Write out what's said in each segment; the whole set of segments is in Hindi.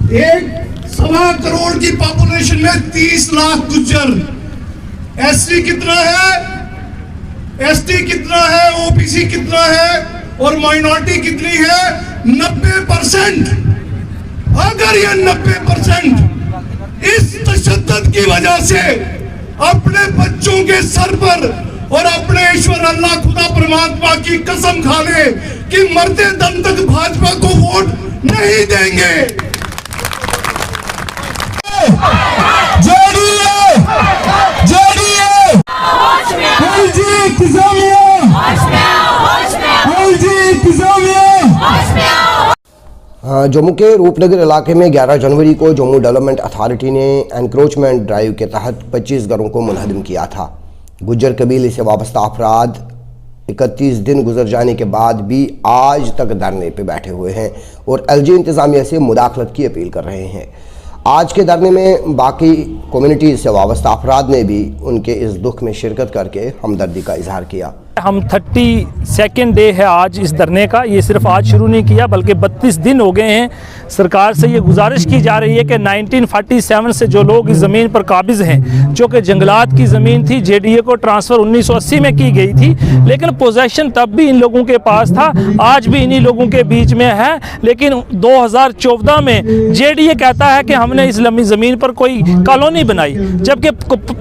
1.25 करोड़ की पॉपुलेशन में 30 लाख गुज्जर, एससी कितना है, एसटी कितना है, ओबीसी कितना है और माइनॉरिटी कितनी है? 90%। अगर ये 90% इस तशद्दुद की वजह से अपने बच्चों के सर पर और अपने ईश्वर अल्लाह खुदा परमात्मा की कसम खा ले कि मरते दम तक भाजपा को वोट नहीं देंगे। जम्मू के रूपनगर इलाके में 11 जनवरी को जम्मू डेवलपमेंट अथॉरिटी ने एनक्रोचमेंट ड्राइव के तहत 25 घरों को मुनहदम किया था। गुज्जर कबीले से वाबस्ता अफराद 31 दिन गुजर जाने के बाद भी आज तक धरने पे बैठे हुए हैं और एलजी इंतज़ामिया से मुदाखलत की अपील कर रहे हैं। आज के धरने में बाकी कम्युनिटीज़ से वाबस्ता अफराद ने भी उनके इस दुख में शिरकत करके हमदर्दी का इजहार किया। हम 32nd डे है आज इस धरने का। ये सिर्फ आज शुरू नहीं किया बल्कि 32 दिन हो गए हैं। सरकार से ये गुजारिश की जा रही है कि 1947 से जो लोग इस ज़मीन पर काबिज़ हैं, जो कि जंगलात की ज़मीन थी, जेडीए को ट्रांसफ़र 1980 में की गई थी, लेकिन पोजेशन तब भी इन लोगों के पास था, आज भी इन्हीं लोगों के बीच में है। लेकिन 2014 में जेडीए कहता है कि हमने इस लंबी ज़मीन पर कोई कॉलोनी बनाई, जबकि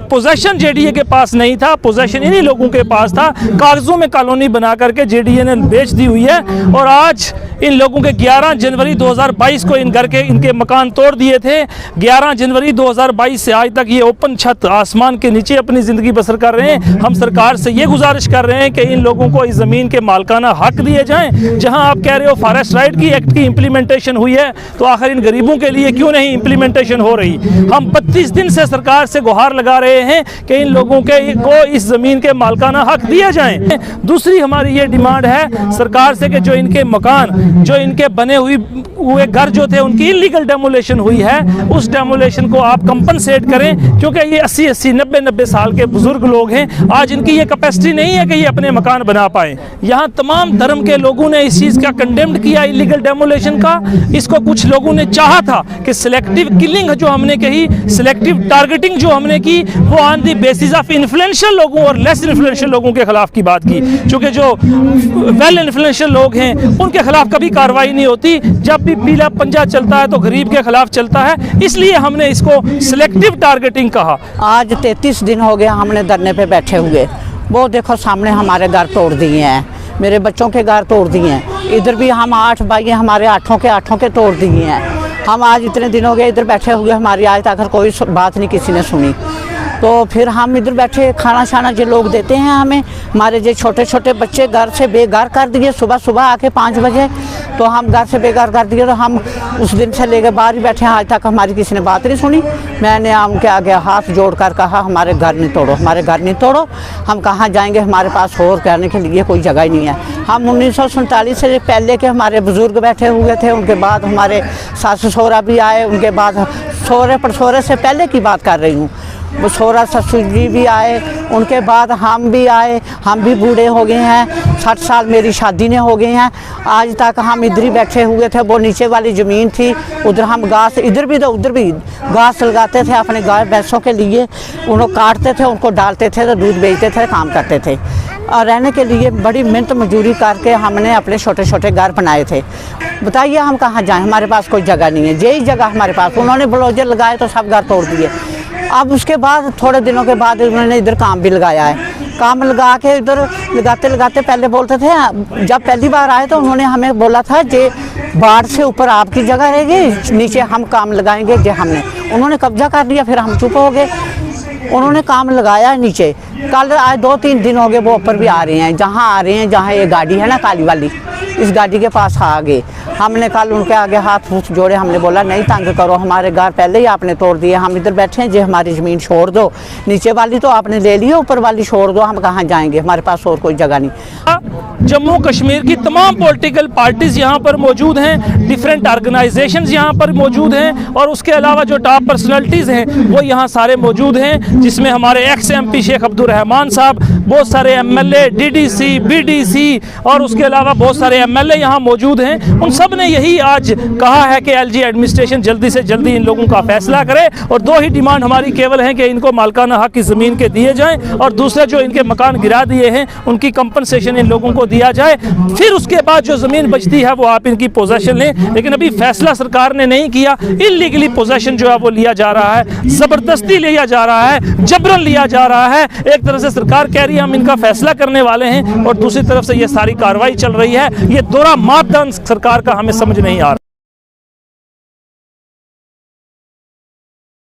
पोजेशन जेडीए के पास नहीं था, पोजेशन इन्हीं लोगों के पास था। कागजों में कॉलोनी बना करके जेडीए ने बेच दी हुई है और आज इन लोगों के 11 जनवरी 2022 को इनके मकान तोड़ दिए थे। 11 जनवरी 2022 से आज तक ये ओपन छत आसमान के नीचे अपनी ज़िंदगी बसर कर रहे हैं। हम सरकार से ये गुजारिश कर रहे हैं कि इन लोगों को इस ज़मीन के मालकाना हक दिए जाएं। जहां आप कह रहे हो फॉरेस्ट राइट की एक्ट की इम्प्लीमेंटेशन हुई है, तो आखिर इन गरीबों के लिए क्यों नहीं इम्प्लीमेंटेशन हो रही? हम 32 दिन से सरकार से गुहार लगा रहे हैं कि इन लोगों को इस ज़मीन के मालकाना हक दिया जाए। दूसरी हमारी ये डिमांड है सरकार से कि जो इनके मकान, जो इनके बने हुए घर जो थे, उनकी इलीगल डेमोलेशन हुई है, उस डेमोलेशन को आप कंपनसेट करें, क्योंकि ये 80-80, 90-90 साल के बुजुर्ग लोग हैं। आज इनकी ये कैपेसिटी नहीं है कि ये अपने मकान बना पाए। यहाँ तमाम धर्म के लोगों ने इस चीज़ का कंडेम्ड किया, इलीगल डेमोलेशन का। इसको कुछ लोगों ने चाहा था कि सिलेक्टिव किलिंग जो हमने कही, सिलेक्टिव टारगेटिंग जो हमने की, वो on the basis of influential लोगों और लेस इन्फ्लुएंशियल लोगों के खिलाफ की बात की, क्योंकि जो वेल इन्फ्लुएंशियल लोग हैं उनके खिलाफ कभी कार्रवाई नहीं होती। जब भी पीला पंजा चलता है तो गरीब के खिलाफ चलता है, इसलिए हमने इसको सिलेक्टिव टारगेटिंग कहा। आज 33 दिन हो गए हमने धरने पे बैठे हुए। वो देखो सामने हमारे घर तोड़ दिए हैं, मेरे बच्चों के घर तोड़ दिए हैं। इधर भी हम 8 भाई हमारे 8 के तोड़ दिए हैं। हम आज इतने दिन हो गए इधर बैठे हुए, हमारी आज तक कोई बात नहीं किसी ने सुनी। तो फिर हम इधर बैठे, खाना शाना जो लोग देते हैं हमें, हमारे जो छोटे छोटे बच्चे घर से बेघर कर दिए। सुबह आके 5 बजे तो हम घर से बेघर कर दिए। तो हम उस दिन से लेकर बाहर ही बैठे हैं, आज तक हमारी किसी ने बात नहीं सुनी। मैंने उनके आगे हाथ जोड़कर कहा हमारे घर नहीं तोड़ो, हमारे घर नहीं तोड़ो, हम कहाँ जाएंगे, हमारे पास और कहने के लिए कोई जगह ही नहीं है। हम 1947 से पहले के हमारे बुज़ुर्ग बैठे हुए थे, उनके बाद हमारे सास ससुरा भी आए, उनके बाद सहुरे पड़सोरे से पहले की बात कर रही हूँ, वो सहुरा ससुर जी भी आए, उनके बाद हम भी आए। हम भी बूढ़े हो गए हैं, 60 साल मेरी शादी ने हो गए हैं। आज तक हम इधर ही बैठे हुए थे। वो नीचे वाली ज़मीन थी, उधर हम घास, इधर भी तो उधर भी घास लगाते थे अपने गाय भैंसों के लिए। उनको काटते थे, उनको डालते थे, तो दूध बेचते थे, काम करते थे। और रहने के लिए बड़ी मेहनत मजदूरी करके हमने अपने छोटे छोटे घर बनाए थे। बताइए हम कहाँ जाएँ, हमारे पास कोई जगह नहीं है। यही जगह हमारे पास, उन्होंने बुलडोजर लगाए तो सब घर तोड़ दिए। अब उसके बाद थोड़े दिनों के बाद उन्होंने इधर काम भी लगाया है। काम लगा के इधर लगाते पहले बोलते थे, जब पहली बार आए तो उन्होंने हमें बोला था जे बाढ़ से ऊपर आपकी जगह रहेगी, नीचे हम काम लगाएंगे। जे हमने उन्होंने कब्जा कर लिया, फिर हम चुप हो गए। उन्होंने काम लगाया नीचे। कल आज 2-3 दिन हो गए वो ऊपर भी आ रहे हैं, जहाँ आ रहे हैं, जहाँ ये गाड़ी है ना काली वाली, इस गाड़ी के पास आ गए। हमने कल उनके आगे हाथ जोड़े, हमने बोला नहीं तंग करो, हमारे घर पहले ही आपने तोड़ दिए, हम इधर बैठे हैं, जो हमारी ज़मीन छोड़ दो। नीचे वाली तो आपने ले ली, ऊपर वाली छोड़ दो, हम कहाँ जाएंगे, हमारे पास और कोई जगह नहीं। जम्मू कश्मीर की तमाम पॉलिटिकल पार्टीज़ यहाँ पर मौजूद हैं, डिफरेंट ऑर्गेनाइजेशंस यहाँ पर मौजूद हैं, और उसके अलावा जो टॉप पर्सनैलिटीज़ हैं वो यहाँ सारे मौजूद हैं, जिसमें हमारे एक्स MP शेख अब्दुल रहमान साहब, बहुत सारे MLA, DDC, BDC और उसके अलावा बहुत सारे MLA यहाँ मौजूद हैं, उन सब ने यही आज कहा है कि LG एडमिनिस्ट्रेशन जल्दी से जल्दी इन लोगों का फैसला करे और दो ही डिमांड हमारी केवल है कि इनको मालिकाना हक की ज़मीन के दिए जाएं और दूसरे जो इनके मकान गिरा दिए हैं उनकी कंपनसेशन इन लोगों को दिया जाए। फिर उसके बाद जो ज़मीन बचती है वो आप इनकी पोजेशन लें, लेकिन अभी फैसला सरकार ने नहीं किया। इलीगली पोजेशन जो है वो लिया जा रहा है, ज़बरदस्ती लिया जा रहा है, जबरन लिया जा रहा है। एक तरफ से सरकार कह रही है हम इनका फैसला करने वाले हैं और दूसरी तरफ से ये सारी कार्रवाई चल रही है। ये दोहरा मापदंड सरकार का हमें समझ नहीं आ रहा।